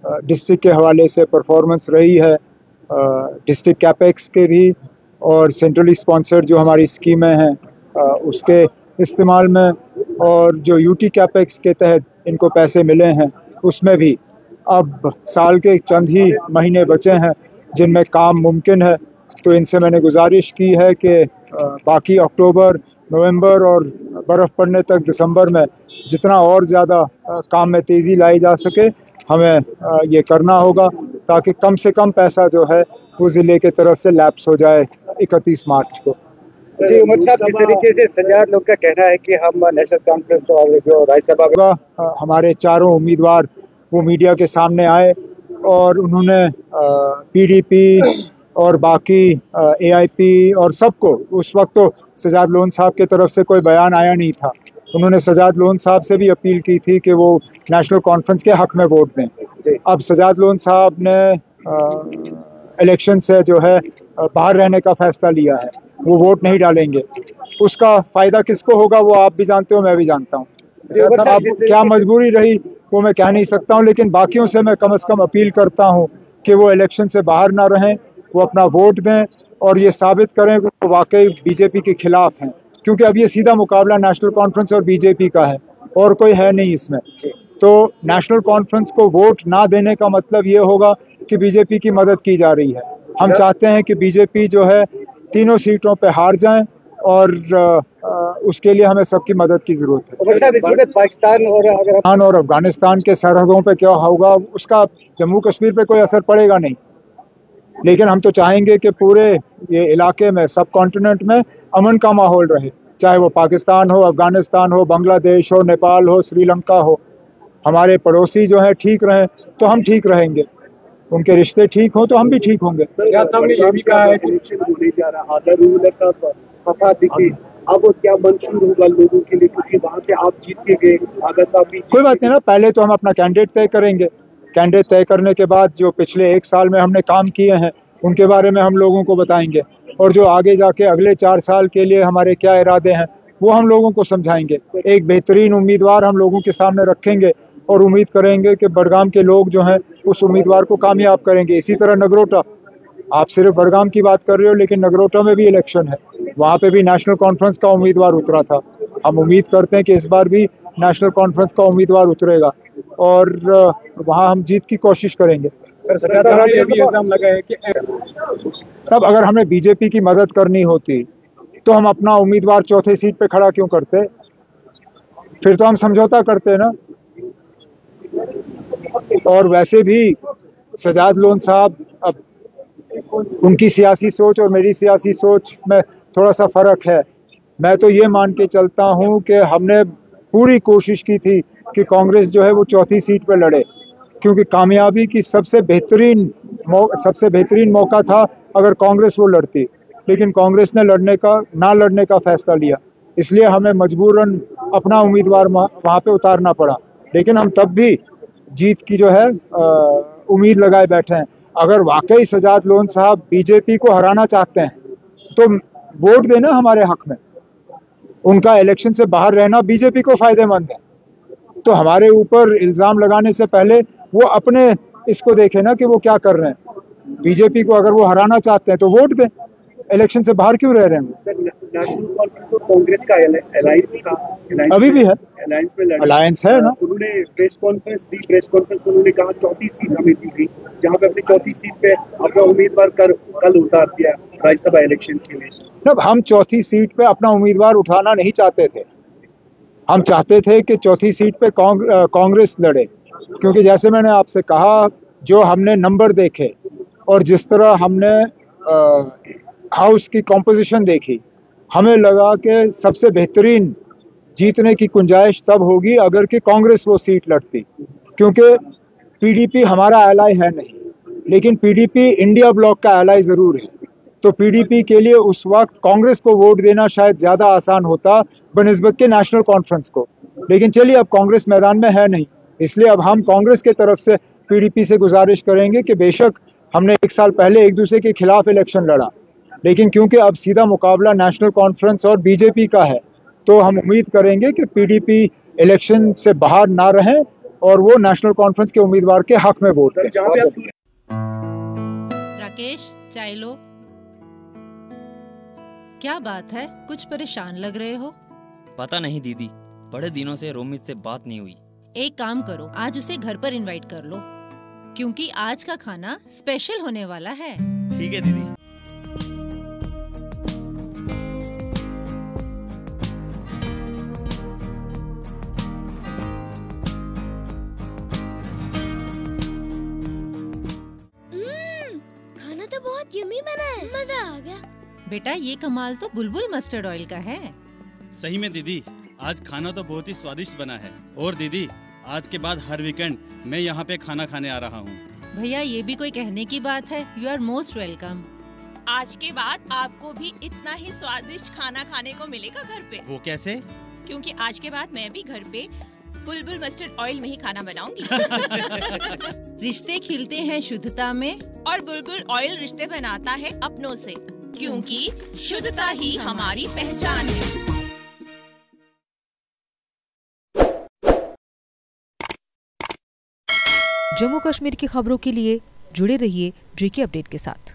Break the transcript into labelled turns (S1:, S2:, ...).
S1: District के हवाले से परफॉर्मेंस रही है, डिस्ट्रिक्ट कैपेक्स के भी और सेंट्रली स्पॉन्सर्ड जो हमारी स्कीमें हैं उसके इस्तेमाल में, और जो यूटी कैपेक्स के तहत इनको पैसे मिले हैं उसमें भी अब साल के चंद ही महीने बचे हैं जिनमें काम मुमकिन है। तो इनसे मैंने गुजारिश की है कि बाकी अक्टूबर, नवंबर और बर्फ़ पड़ने तक दिसंबर में जितना और ज़्यादा काम में तेज़ी लाई जा सके हमें ये करना होगा, ताकि कम से कम पैसा जो है वो ज़िले के तरफ से लैप्स हो जाए 31 मार्च को।
S2: जी उमर साहब, जिस तरीके से सजाद लोग का कहना है कि हम नेशनल कॉन्फ्रेंस और जो राज्यसभा
S1: का हमारे चारों उम्मीदवार वो मीडिया के सामने आए और उन्होंने पीडीपी और बाकी एआईपी और सबको, उस वक्त तो सजाद लोन साहब के तरफ से कोई बयान आया नहीं था, उन्होंने सजाद लोन साहब से भी अपील की थी कि वो नेशनल कॉन्फ्रेंस के हक में वोट दें। अब सजाद लोन साहब ने इलेक्शन से जो है बाहर रहने का फैसला लिया है, वो वोट नहीं डालेंगे। उसका फ़ायदा किसको होगा वो आप भी जानते हो, मैं भी जानता हूँ। अब क्या मजबूरी रही वो मैं कह नहीं सकता हूँ, लेकिन बाकियों से मैं कम से कम अपील करता हूँ कि वो इलेक्शन से बाहर ना रहें, वो अपना वोट दें और ये साबित करें कि वो वाकई बीजेपी के खिलाफ हैं, क्योंकि अब ये सीधा मुकाबला नेशनल कॉन्फ्रेंस और बीजेपी का है और कोई है नहीं इसमें। तो नेशनल कॉन्फ्रेंस को वोट ना देने का मतलब ये होगा कि बीजेपी की मदद की जा रही है। हम चाहते हैं कि बीजेपी जो है तीनों सीटों पे हार जाएं और उसके लिए हमें सबकी मदद की जरूरत है। पाकिस्तान और अफगानिस्तान के सरहदों पे क्या होगा उसका जम्मू कश्मीर पे कोई असर पड़ेगा नहीं, लेकिन हम तो चाहेंगे कि पूरे ये इलाके में, सब कॉन्टिनेंट में अमन का माहौल रहे, चाहे वो पाकिस्तान हो, अफगानिस्तान हो, बांग्लादेश हो, नेपाल हो, श्रीलंका हो। हमारे पड़ोसी जो है ठीक रहें तो हम ठीक रहेंगे, उनके रिश्ते ठीक हो तो हम भी ठीक होंगे।
S2: ये भी कहा है कि होने जा रहा है, अब क्या मंशूर होगा लोगों के लिए, क्योंकि वहाँ से आप जीत के गए, आगा साहब भी।
S1: कोई बात नहीं ना, पहले तो हम अपना कैंडिडेट तय करेंगे, कैंडिडेट तय करने के बाद जो पिछले 1 साल में हमने काम किए हैं उनके बारे में हम लोगों को बताएंगे, और जो आगे जाके अगले 4 साल के लिए हमारे क्या इरादे हैं वो हम लोगों को समझाएंगे। एक बेहतरीन उम्मीदवार हम लोगों के सामने रखेंगे और उम्मीद करेंगे कि बडगाम के लोग जो हैं उस उम्मीदवार को कामयाब करेंगे। इसी तरह नगरोटा, आप सिर्फ बडगाम की बात कर रहे हो लेकिन नगरोटा में भी इलेक्शन है, वहाँ पे भी नेशनल कॉन्फ्रेंस का उम्मीदवार उतरा था। हम उम्मीद करते हैं कि इस बार भी नेशनल कॉन्फ्रेंस का उम्मीदवार उतरेगा और वहाँ हम जीत की कोशिश करेंगे। तब अगर हमें बीजेपी की मदद करनी होती तो हम अपना उम्मीदवार चौथे सीट पे खड़ा क्यों करते, फिर तो हम समझौता करते ना। और वैसे भी सजाद लोन साहब, अब उनकी सियासी सोच और मेरी सियासी सोच में थोड़ा सा फ़र्क है। मैं तो ये मान के चलता हूँ कि हमने पूरी कोशिश की थी कि कांग्रेस जो है वो चौथी सीट पर लड़े, क्योंकि कामयाबी की सबसे बेहतरीन मौका था अगर कांग्रेस वो लड़ती, लेकिन कांग्रेस ने ना लड़ने का फैसला लिया, इसलिए हमें मजबूरन अपना उम्मीदवार वहाँ पे उतारना पड़ा। लेकिन हम तब भी जीत की जो है उम्मीद लगाए बैठे हैं। अगर वाकई सजाद लोन साहब बीजेपी को हराना चाहते हैं तो वोट देना हमारे हक में, उनका इलेक्शन से बाहर रहना बीजेपी को फायदेमंद है। तो हमारे ऊपर इल्ज़ाम लगाने से पहले वो अपने इसको देखें ना कि वो क्या कर रहे हैं। बीजेपी को अगर वो हराना चाहते हैं तो वोट दें, इलेक्शन से बाहर क्यों रह रहे हैं।
S2: कांग्रेस का अलायंस था,
S1: अभी भी है,
S2: अलायंस है ना। उन्होंने प्रेस कॉन्फ्रेंस दी, प्रेस कॉन्फ्रेंस में उन्होंने कहा चौथी सीट हमें दी गई, जहाँ पे अपनी चौथी सीट पे अपना उम्मीदवार कल उतार दिया राज्यसभा इलेक्शन के लिए।
S1: जब हम चौथी सीट पे अपना उम्मीदवार उठाना नहीं चाहते थे, हम चाहते थे कि चौथी सीट पे कांग्रेस लड़े, क्योंकि जैसे मैंने आपसे कहा, जो हमने नंबर देखे और जिस तरह हमने हाउस की कॉम्पोजिशन देखी, हमें लगा कि सबसे बेहतरीन जीतने की गुंजाइश तब होगी अगर कि कांग्रेस वो सीट लड़ती, क्योंकि पीडीपी हमारा एलाई है नहीं, लेकिन पीडीपी इंडिया ब्लॉक का एलाई ज़रूर है। तो पीडीपी के लिए उस वक्त कांग्रेस को वोट देना शायद ज़्यादा आसान होता बनिस्बत के नेशनल कॉन्फ्रेंस को, लेकिन चलिए अब कांग्रेस मैदान में है नहीं, इसलिए अब हम कांग्रेस के तरफ से पीडीपी से गुजारिश करेंगे कि बेशक हमने 1 साल पहले एक दूसरे के खिलाफ इलेक्शन लड़ा, लेकिन क्योंकि अब सीधा मुकाबला नेशनल कॉन्फ्रेंस और बीजेपी का है, तो हम उम्मीद करेंगे कि पीडीपी इलेक्शन से बाहर ना रहें और वो नेशनल कॉन्फ्रेंस के उम्मीदवार के हक में वोट
S2: सर, जहाँ पे आप
S3: राकेश, चाय लो। क्या बात है, कुछ परेशान लग रहे हो?
S4: पता नहीं दीदी, बड़े दिनों से रोमित से बात नहीं हुई।
S3: एक काम करो, आज उसे घर पर इनवाइट कर लो, क्योंकि आज का खाना स्पेशल होने वाला है।
S4: ठीक है दीदी।
S5: खाना तो बहुत यम्मी बना है, मजा आ गया।
S3: बेटा, ये कमाल तो बुलबुल मस्टर्ड ऑयल का है।
S6: सही में दीदी, आज खाना तो बहुत ही स्वादिष्ट बना है। और दीदी, आज के बाद हर वीकेंड मैं यहाँ पे खाना खाने आ रहा हूँ।
S3: भैया, ये भी कोई कहने की बात है? You are most welcome.
S7: आज के बाद आपको भी इतना ही स्वादिष्ट खाना खाने को मिलेगा घर पे।
S6: वो कैसे?
S7: क्योंकि आज के बाद मैं भी घर पे बुलबुल मस्टर्ड ऑयल में ही खाना बनाऊंगी।
S3: रिश्ते खिलते हैं शुद्धता में,
S7: और बुलबुल ऑयल रिश्ते बनाता है अपनों से, क्योंकि शुद्धता ही हमारी पहचान है।
S8: जम्मू कश्मीर की खबरों के लिए जुड़े रहिए JK अपडेट के साथ।